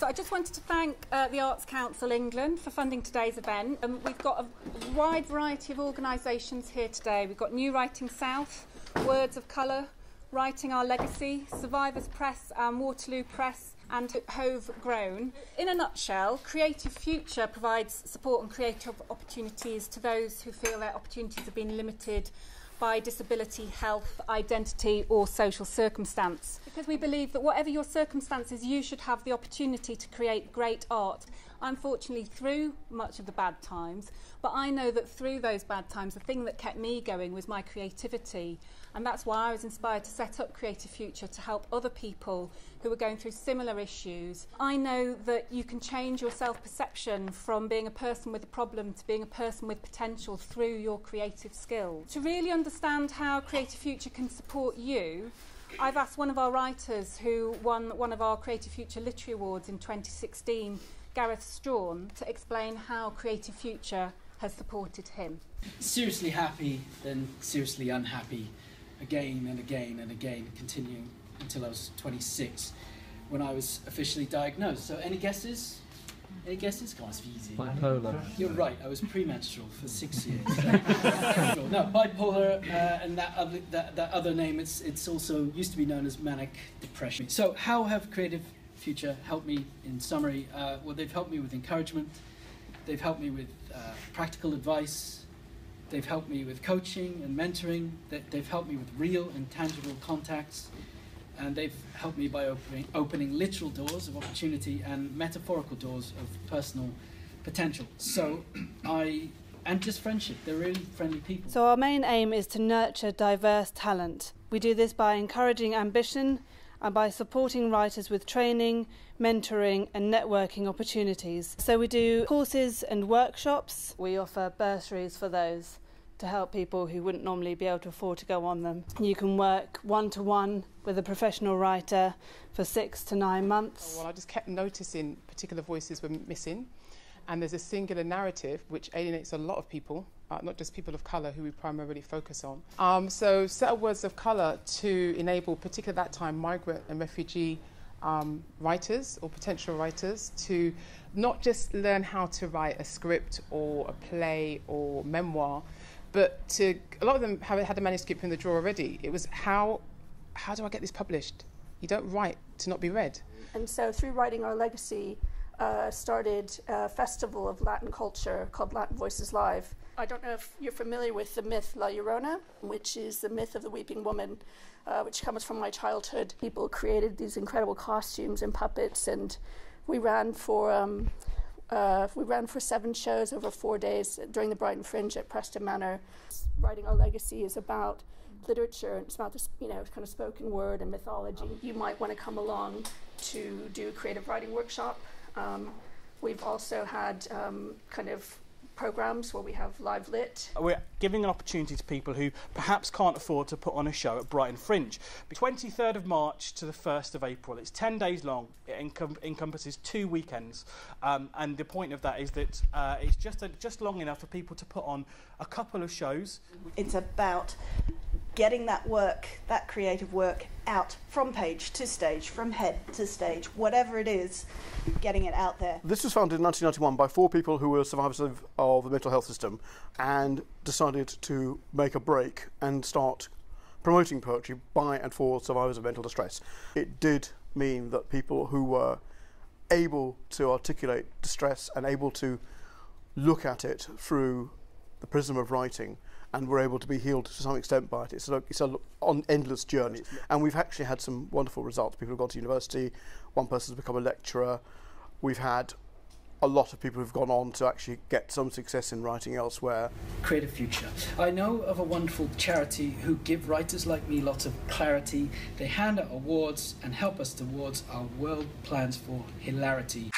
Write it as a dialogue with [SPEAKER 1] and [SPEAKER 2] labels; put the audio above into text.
[SPEAKER 1] I just wanted to thank the Arts Council England for funding today's event. We've got a wide variety of organisations here today. We've got New Writing South, Words of Colour, Writing Our Legacy, Survivors Press and Waterloo Press, and Hove Grown. In a nutshell, CreativeFuture provides support and creative opportunities to those who feel their opportunities have been limited by disability, health, identity or social circumstance. Because we believe that whatever your circumstances, you should have the opportunity to create great art. Unfortunately, through much of the bad times, but I know that through those bad times, the thing that kept me going was my creativity. And that's why I was inspired to set up CreativeFuture, to help other people who are going through similar issues. I know that you can change your self-perception from being a person with a problem to being a person with potential through your creative skills. To really understand how CreativeFuture can support you, I've asked one of our writers who won one of our CreativeFuture Literary Awards in 2016, Gareth Strong, to explain how CreativeFuture has supported him.
[SPEAKER 2] Seriously happy, then seriously unhappy, again and again and again, continuing until I was 26, when I was officially diagnosed. So any guesses? Any guesses? Come on, it's easy.
[SPEAKER 3] Bipolar.
[SPEAKER 2] You're right, I was premenstrual for 6 years. No, bipolar, and that other name, it's also used to be known as manic depression. So how have CreativeFuture helped me in summary? Well, they've helped me with encouragement, they've helped me with practical advice, they've helped me with coaching and mentoring, they've helped me with real and tangible contacts, and they've helped me by opening literal doors of opportunity and metaphorical doors of personal potential. So and just friendship, they're really friendly people.
[SPEAKER 4] So our main aim is to nurture diverse talent. We do this by encouraging ambition and by supporting writers with training, mentoring and networking opportunities. So we do courses and workshops. We offer bursaries for those to help people who wouldn't normally be able to afford to go on them. You can work one-to-one with a professional writer for 6 to 9 months.
[SPEAKER 5] Well, I just kept noticing particular voices were missing, and there's a singular narrative which alienates a lot of people, not just people of colour who we primarily focus on. So set up Words of Colour to enable, particularly at that time, migrant and refugee writers or potential writers to not just learn how to write a script or a play or memoir, but a lot of them had a manuscript in the drawer already. It was how do I get this published? You don't write to not be read.
[SPEAKER 6] And so through Writing Our Legacy, started a festival of Latin culture called Latin Voices Live. I don't know if you're familiar with the myth La Llorona, which is the myth of the weeping woman, which comes from my childhood. People created these incredible costumes and puppets, and we ran for 7 shows over 4 days during the Brighton Fringe at Preston Manor. Writing Our Legacy is about literature, and it's about this, kind of spoken word and mythology. You might want to come along to do a creative writing workshop. We've also had kind of programs where we have live lit.
[SPEAKER 7] We're giving an opportunity to people who perhaps can't afford to put on a show at Brighton Fringe. 23rd of March to the 1st of April. It's 10 days long. It encompasses 2 weekends. And the point of that is that it's just long enough for people to put on a couple of shows.
[SPEAKER 8] It's about getting that work, that creative work, out from page to stage, from head to stage, whatever it is, getting it out there.
[SPEAKER 9] This was founded in 1991 by 4 people who were survivors of the mental health system and decided to make a break and start promoting poetry by and for survivors of mental distress. It did mean that people who were able to articulate distress and able to look at it through the prism of writing and were able to be healed to some extent by it. It's an endless journey, and we've actually had some wonderful results. People have gone to university, one person's become a lecturer. We've had a lot of people who've gone on to actually get some success in writing elsewhere.
[SPEAKER 2] CreativeFuture. I know of a wonderful charity who give writers like me lots of clarity. They hand out awards and help us towards our world plans for hilarity.